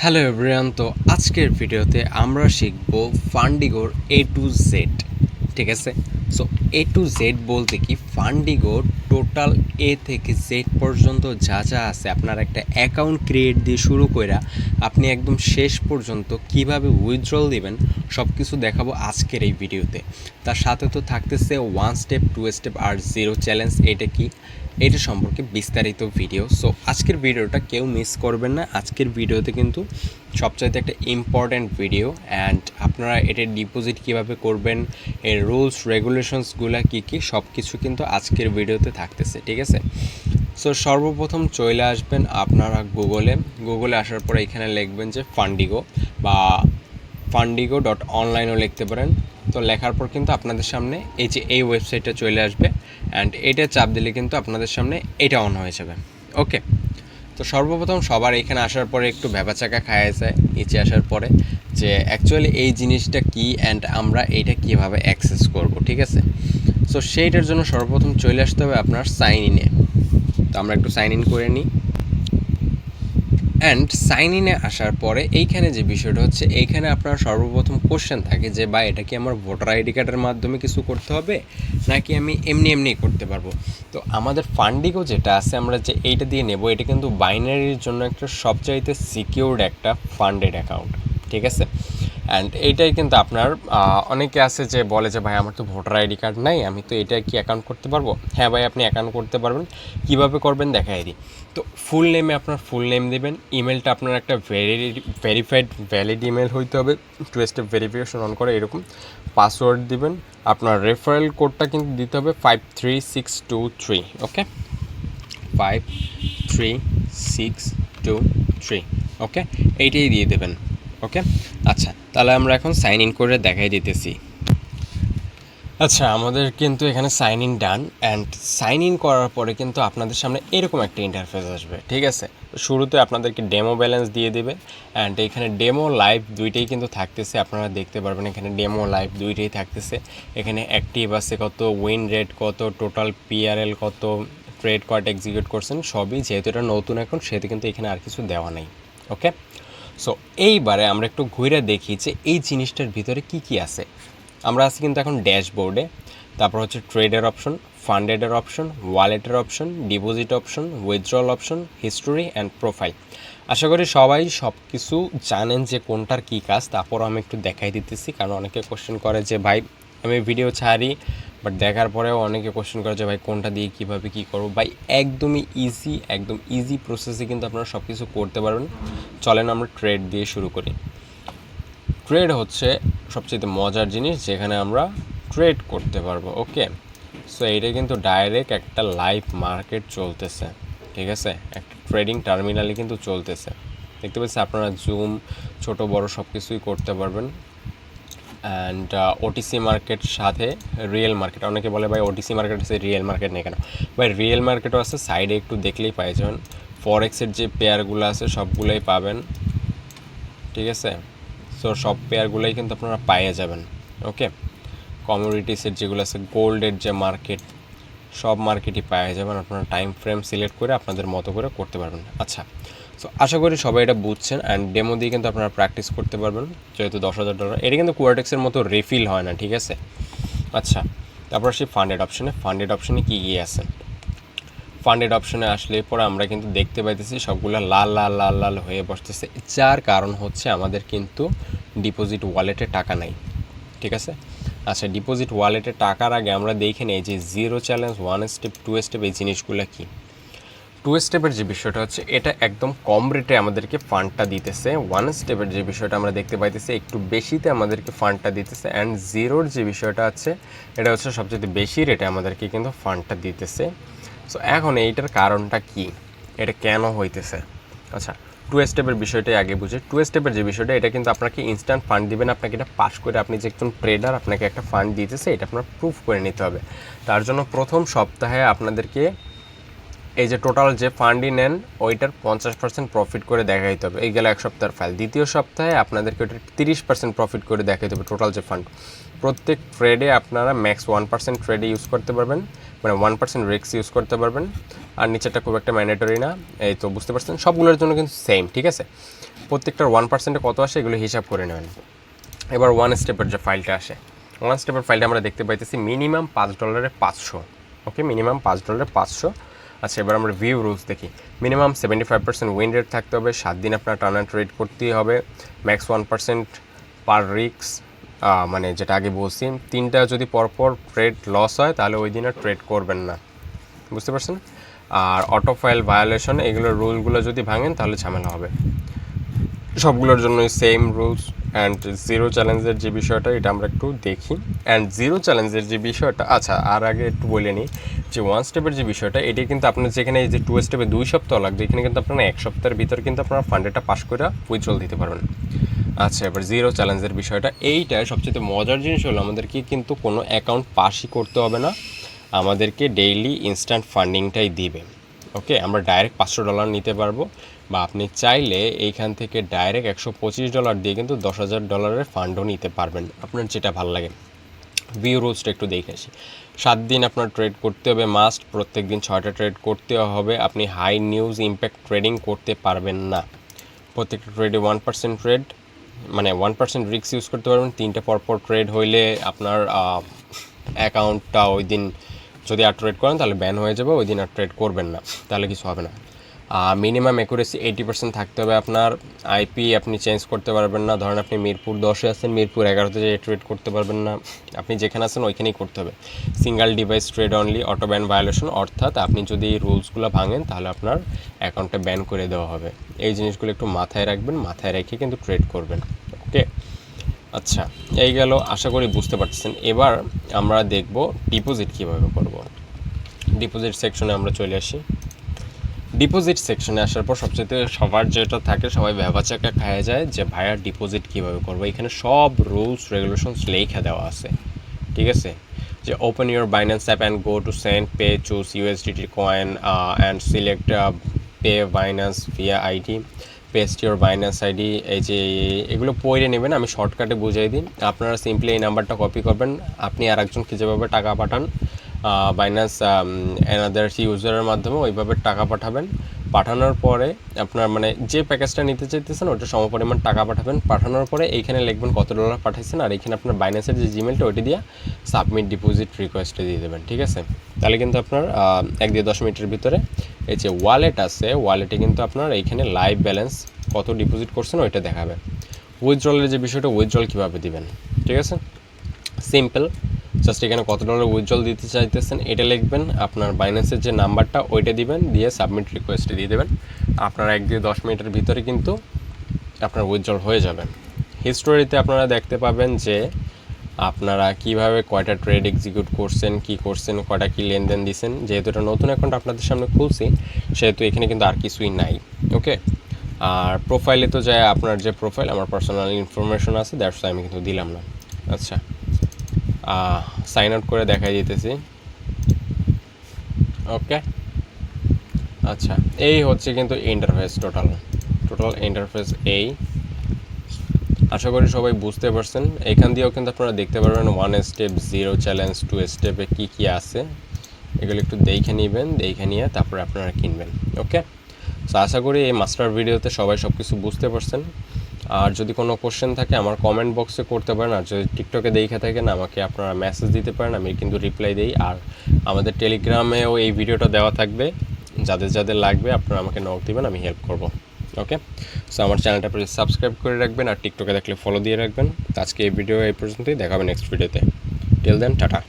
Hello everyone, তো আজকের ভিডিওতে আমরা শিখব ফান্ডিগোর এ টু জেড। ঠিক আছে, সো এ টু জেড বলতে কি, ফান্ডিগোর টোটাল এ থেকে জেড পর্যন্ত যা যা আছে আপনার একটা অ্যাকাউন্ট ক্রিয়েট দিয়ে শুরু করে আপনি একদম শেষ পর্যন্ত কিভাবে উইথড্রল দিবেন সব কিছু দেখাবো আজকের এই ভিডিওতে। তার সাথে তো থাকতেছে 1 স্টেপ 2 স্টেপ আর 0 চ্যালেঞ্জ, এটা কি এটা সম্পর্কে বিস্তারিত ভিডিও। সো আজকের ভিডিওটা কেউ মিস করবেন না। আজকের ভিডিওতে কিন্তু সবচাইতে একটা ইম্পর্ট্যান্ট ভিডিও, অ্যান্ড আপনারা এটার ডিপোজিট কীভাবে করবেন, এর রুলস রেগুলেশনসগুলো কী কী সব কিছু কিন্তু আজকের ভিডিওতে থাকতেছে। ঠিক আছে, সো সর্বপ্রথম চলে আসবেন আপনারা গুগলে আসার পরে এখানে লিখবেন যে ফান্ডিগো বা fandigo.online লিখতে পারেন। তো লেখার পর কিন্তু আপনাদের সামনে এই যে এই ওয়েবসাইটটা চলে আসবে, অ্যান্ড এটা চাপ দিলে কিন্তু আপনাদের সামনে এটা অন হয়ে যাবে। ওকে, তো সর্বপ্রথম সবার এখানে আসার পরে একটু ভ্যাবাচাকা খাওয়া যায় নিচে আসার পরে যে অ্যাকচুয়ালি এই জিনিসটা কী অ্যান্ড আমরা এইটা কীভাবে অ্যাক্সেস করব। ঠিক আছে, সো সেইটার জন্য সর্বপ্রথম চলে আসতে হবে আপনার সাইন ইনে। তো আমরা একটু সাইন ইন করে নিই। অ্যান্ড সাইন ইনে আসার পরে এইখানে যে বিষয়টা হচ্ছে, এইখানে আপনার সর্বপ্রথম কোশ্চেন থাকে যে বা এটা কি আমার ভোটার আইডি কার্ডের মাধ্যমে কিছু করতে হবে নাকি আমি এমনি করতে পারবো। তো আমাদের ফান্ডিগো যেটা আছে আমরা যে এইটা দিয়ে নেব, এটা কিন্তু বাইনারির জন্য একটা সবচাইতে সিকিউরড একটা ফান্ডেড অ্যাকাউন্ট। ঠিক আছে, অ্যান্ড এইটাই কিন্তু আপনার অনেকে আছে যে বলে যে ভাই আমার তো ভোটার আইডি কার্ড নাই, আমি তো এটা কি অ্যাকাউন্ট করতে পারবো? হ্যাঁ ভাই, আপনি অ্যাকাউন্ট করতে পারবেন। কীভাবে করবেন দেখাই দিই। তো ফুল নেমে আপনার ফুল নেম দেবেন, ইমেলটা আপনার একটা ভেরিফাইড ভ্যালিড ইমেল হইতে হবে, 2 স্টেপ ভেরিফিকেশন অন করে এরকম। পাসওয়ার্ড দিবেন, আপনার রেফারেল কোডটা কিন্তু দিতে হবে 53623। ওকে, 53623। ওকে, এইটাই দিয়ে দেবেন। ওকে, আচ্ছা তাহলে আমরা এখন সাইন ইন করে দেখাই দিতেছি। আচ্ছা, আমাদের কিন্তু এখানে sign in done, and sign in করার পরে কিন্তু আপনাদের সামনে এরকম একটা ইন্টারফেস আসবে। ঠিক আছে, শুরুতে আপনাদেরকে ডেমো ব্যালেন্স দিয়ে দেবে, অ্যান্ড এখানে ডেমো লাইভ দুইটাই কিন্তু থাকতেছে, আপনারা দেখতে পারবেন এখানে ডেমো লাইভ দুইটাই থাকতেছে। এখানে অ্যাক্টিভ আছে কত, উইন রেট কত, টোটাল পিআরএল কত, ট্রেড কত এক্সিকিউট করছেন সবই। যেহেতু এটা নতুন অ্যাকাউন্ট সেহেতু কিন্তু এখানে আর কিছু দেওয়া নেই। ওকে, সো এইবারে আমরা একটু ঘুরে দেখি যে এই জিনিসটার ভিতরে কি কি আছে। আমরা আছি কিন্তু এখন ড্যাশবোর্ডে, তারপর হচ্ছে ট্রেডের অপশন, ফান্ডেডের অপশন, ওয়ালেটের option, deposit option, withdrawal option, history and profile. আশা করি সবাই সব কিছু জানেন যে কোনটার কী কাজ। তারপরও আমি একটু দেখাই দিতেছি, কারণ অনেকে কোশ্চেন করে যে ভাই আমি ভিডিও ছাড়ি, বাট দেখার পরেও অনেকে কোশ্চেন করে যে ভাই কোনটা দিয়ে কীভাবে কী করবো। ভাই একদমই একদম ইজি প্রসেসে কিন্তু আপনারা সব কিছু করতে পারবেন। চলেন আমরা ট্রেড দিয়ে শুরু করি। ট্রেড হচ্ছে সবচেয়ে মজার জিনিস, যেখানে আমরা ট্রেড করতে পারবো। ওকে, সো এইটা কিন্তু ডাইরেক্ট একটা লাইভ মার্কেট চলতেছে। ঠিক আছে, একটা ট্রেডিং টার্মিনালে কিন্তু চলতেছে, দেখতে পাচ্ছি। আপনারা জুম ছোট বড় সব কিছুই করতে পারবেন। অ্যান্ড ওটিসি মার্কেট সাথে রিয়েল মার্কেট, অনেকে বলে ভাই ওটিসি মার্কেট আছে রিয়েল মার্কেট নেই কেন? ভাই রিয়েল মার্কেটও আছে, সাইডে একটু দেখলেই পাই যাবেন। ফরেক্সের যে পেয়ারগুলো আছে সবগুলোই পাবেন। ঠিক আছে, সো সব পেয়ারগুলোই কিন্তু আপনারা পাইয়ে যাবেন। ওকে, কমোডিটিসের যেগুলো আছে, গোল্ডের যে মার্কেট, সব মার্কেটই পাওয়া যাবেন। আপনারা টাইম ফ্রেম সিলেক্ট করে আপনাদের মতো করে করতে পারবেন। আচ্ছা, সো আশা করি সবাই এটা বুঝছেন, অ্যান্ড ডেমো দিয়ে কিন্তু আপনারা প্র্যাকটিস করতে পারবেন। যেহেতু $10,000, এটা কিন্তু কোয়ার্টেক্সের মতো রিফিল হয় না। ঠিক আছে, আচ্ছা তারপর সেই ফান্ডেড অপশনে কী কী আছে। ফান্ডেড অপশনে আসলে পরে আমরা কিন্তু দেখতে পাইতেছি সবগুলো লাল লাল লাল লাল হয়ে বসতেছে, যার কারণ হচ্ছে আমাদের কিন্তু ডিপোজিট ওয়ালেটে টাকা নাই। ঠিক আছে, আচ্ছা ডিপোজিট ওয়ালেটে টাকার আগে আমরা দেখে নিই যে 0 চ্যালেঞ্জ, 1 স্টেপ 2 স্টেপ এই জিনিসগুলো কি। 2 স্টেপের যে বিষয়টা হচ্ছে, এটা একদম কম রেটে আমাদেরকে ফান্ডটা দিতেছে। 1 স্টেপের যে বিষয়টা আমরা দেখতে পাইতেছি একটু বেশিতে আমাদেরকে ফান্ডটা দিতেছে, অ্যান্ড 0-র যে বিষয়টা আছে এটা হচ্ছে সবচেয়ে বেশি রেটে আমাদেরকে কিন্তু ফান্ডটা দিতেছে। সো এখন এইটার কারণটা কি, এটা কেন হইতেছে? আচ্ছা, 2 স্টেপের বিষয়টাই আগে বুঝে। 2 স্টেপের যে বিষয়টা, এটা কিন্তু আপনাকে ইনস্ট্যান্ট ফান্ড দিবেন। আপনাকে এটা পাস করে, আপনি যে একজন ট্রেডার আপনাকে একটা ফান্ড দিতেছে, এটা আপনার প্রুফ করে নিতে হবে। তার জন্য প্রথম সপ্তাহে আপনাদেরকে এই যে টোটাল যে ফান্ডই নেন ওইটার 50% প্রফিট করে দেখাইতে হবে। এই গেল এক সপ্তাহের ফাইল। দ্বিতীয় সপ্তাহে আপনাদেরকে ওইটার 30% প্রফিট করে দেখাইতে হবে টোটাল যে ফান্ড। প্রত্যেক ট্রেডে আপনারা ম্যাক্স 1% ট্রেডে ইউজ করতে পারবেন, মানে 1% রিস্ক ইউজ করতে পারবেন। আর নিচেরটা খুব একটা ম্যান্ডেটরি না, এই তো বুঝতে পারছেন। সবগুলোর জন্য কিন্তু সেম। ঠিক আছে, প্রত্যেকটার 1% কত আসে এগুলো হিসাব করে নেবেন। এবার ওয়ান স্টেপের যে ফাইলটা আসে, ওয়ান স্টেপের ফাইলটা আমরা দেখতে পাইতেছি মিনিমাম $5 500। ওকে, মিনিমাম $5 500। আচ্ছা, এবার আমরা ভিউ রুলস দেখি। মিনিমাম 75% উইন রেট থাকতে হবে, 7 দিন আপনার টানা ট্রেড করতেই হবে, ম্যাক্স 1% পার রিক্স, মানে যেটা আগে বলছি, 3টা যদি পরপর ট্রেড লস হয় তাহলে ওই দিন আর ট্রেড করবেন না, বুঝতে পারছেন। আর অটো ফাইল ভায়োলেশন, এগুলোর রুলগুলো যদি ভাঙেন তাহলে ঝামেলা হবে। সবগুলোর জন্যই সেম রুলস। অ্যান্ড জিরো চ্যালেঞ্জের যে বিষয়টা, এটা আমরা একটু দেখি। অ্যান্ড জিরো চ্যালেঞ্জের যে বিষয়টা, আচ্ছা আর আগে একটু বলে নিই যে ওয়ান স্টেপের যে বিষয়টা, এটা কিন্তু আপনার যেখানে এই যে 2 স্টেপে 2 সপ্তাহ লাগবে, এখানে কিন্তু আপনারা 1 সপ্তাহের ভিতর কিন্তু আপনারা ফান্ডেটা পাস করে উইথড্রল দিতে পারবেন। আচ্ছা, এবার জিরো চ্যালেঞ্জের বিষয়টা, এইটা সবচেয়ে মজার জিনিস হলো আমাদেরকে কিন্তু কোনো অ্যাকাউন্ট পাসই করতে হবে না, আমাদেরকে ডেইলি ইনস্ট্যান্ট ফান্ডিংটাই দিবে। ওকে, আমরা ডাইরেক্ট $500 নিতে পারবো, বা আপনি চাইলে এইখান থেকে ডাইরেক্ট $125 দিয়ে কিন্তু $10,000 ফান্ডও নিতে পারবেন, আপনার যেটা ভালো লাগে। ভিউ রুলসটা একটু দেখে আসি। 7 দিন আপনার ট্রেড করতে হবে মাস্ট, প্রত্যেক দিন 6টা ট্রেড করতে হবে। আপনি হাই নিউজ ইম্প্যাক্ট ট্রেডিং করতে পারবেন না। প্রত্যেকটা ট্রেডে 1% ট্রেড, মানে 1% রিস্ক ইউজ করতে পারবেন। 3টে পরপর ট্রেড হইলে আপনার অ্যাকাউন্টটা ওই দিন যদি আর ট্রেড করেন তাহলে ব্যান হয়ে যাবে, ওই দিন আর ট্রেড করবেন না, তাহলে কিছু হবে না। মিনিমাম অ্যাকুরেসি 80% থাকতে হবে আপনার। আইপি আপনি চেঞ্জ করতে পারবেন না, ধরেন আপনি মিরপুর 10-এ আছেন, মিরপুর 11-তে যেয়ে ট্রেড করতে পারবেন না, আপনি যেখানে আছেন ওইখানেই করতে হবে। Single device trade only, auto ban violation, অর্থাৎ আপনি যদি এই রুলসগুলো ভাঙেন তাহলে আপনার অ্যাকাউন্টে ব্যান করে দেওয়া হবে। এই জিনিসগুলো একটু মাথায় রাখবেন, মাথায় রেখে কিন্তু ট্রেড করবেন। ওকে, আচ্ছা এই গেল, আশা করি বুঝতে পারছেন। এবার আমরা দেখব ডিপোজিট কীভাবে করব। ডিপোজিট সেকশনে আমরা চলে আসি। ডিপোজিট সেকশনে আসার পর সবচেয়ে সবার যেটা থাকে, সবাই ভ্যাবাচাকা খায় যায় যে ভাইয়া ডিপোজিট কীভাবে করবো। এখানে সব রুলস রেগুলেশনস লেখা দেওয়া আছে, ঠিক আছে। যে open your Binance app and go to send pay, choose USDT coin and select pay Binance via ID, paste your Binance ID. এই যে এগুলো পড়ে নেবেন, আমি শর্টকাটে বুঝিয়ে দিই। আপনারা সিম্পলি এই নাম্বারটা কপি করবেন, আপনি আর একজনকে যেভাবে টাকা পাঠান বাইন্যান্স অ্যানাদার ইউজারের মাধ্যমে ওইভাবে টাকা পাঠাবেন। পাঠানোর পরে আপনার মানে যে প্যাকেজটা নিতে চাইতেছেন ওটা সমপরিমাণ টাকা পাঠাবেন। পাঠানোর পরে এইখানে লিখবেন কত ডলার পাঠাইছেন, আর এইখানে আপনার বাইন্যান্সের যে জিমেলটা ওইটা দিয়ে সাবমিট ডিপোজিট রিকোয়েস্টে দিয়ে দেবেন, ঠিক আছে। তাহলে কিন্তু আপনার 1-10 মিনিটের ভিতরে এই যে ওয়ালেট আছে, ওয়ালেটে কিন্তু আপনার এইখানে লাইভ ব্যালেন্স কত ডিপোজিট করছেন ওইটা দেখাবে। উইথড্রলের যে বিষয়টা, উইথড্রল কীভাবে দিবেন, ঠিক আছে, সিম্পল। জাস্ট এখানে কত ডলার উইথড্রল দিতে চাইতেছেন এটা লিখবেন, আপনার বাইন্যান্সের যে নাম্বারটা ওইটা দিবেন, দিয়ে সাবমিট রিকোয়েস্টে দিয়ে দেবেন। আপনার 1-10 মিনিটের ভিতরে কিন্তু আপনার উইথড্রল হয়ে যাবে। হিস্টোরিতে আপনারা দেখতে পাবেন যে আপনারা কিভাবে কয়টা ট্রেড এক্সিকিউট করছেন, কি করছেন, কয়টা কি লেনদেন দিচ্ছেন। যেহেতু এটা নতুন অ্যাকাউন্ট আপনাদের সামনে খুলছি, সেহেতু এখানে কিন্তু আর কিছুই নাই। ওকে, আর প্রোফাইলে তো যায় আপনার যে প্রোফাইল, আমার পার্সোনাল ইনফরমেশন আছে, দ্যাটস আমি কিন্তু দিলাম না। আচ্ছা, সাইন আউট করে দেখাই দিতেছি। ওকে, আচ্ছা এই হচ্ছে কিন্তু ইন্টারফেস, টোটাল ইন্টারফেস এই। আশা করি সবাই বুঝতে পারছেন। এখান দিয়েও কিন্তু আপনারা দেখতে পারবেন 1 স্টেপ, 0 চ্যালেঞ্জ, 2 স্টেপে কী কী আছে, এগুলো একটু দেখে নেবেন, দেখে নিয়ে তারপরে আপনারা কিনবেন। ওকে, সো আশা করি এই মাস্টার ভিডিওতে সবাই সব কিছু বুঝতে পারছেন। আর যদি কোনো কোশ্চেন থাকে আমার কমেন্ট বক্সে করতে পারেন, আর যদি টিকটকে দেখে থাকেন আমাকে আপনারা মেসেজ দিতে পারেন, আমি কিন্তু রিপ্লাই দিই। আর আমাদের টেলিগ্রামেও এই ভিডিওটা দেওয়া থাকবে, যাদের যাদের লাগবে আপনারা আমাকে নক দিবেন, আমি হেল্প করব। ওকে, সো আমার চ্যানেলটা প্লিজ সাবস্ক্রাইব করে রাখবেন, আর টিকটকে দেখলে ফলো দিয়ে রাখবেন। আজকে এই ভিডিও এই পর্যন্তই, দেখা হবে নেক্সট ভিডিওতে। Till then, tata.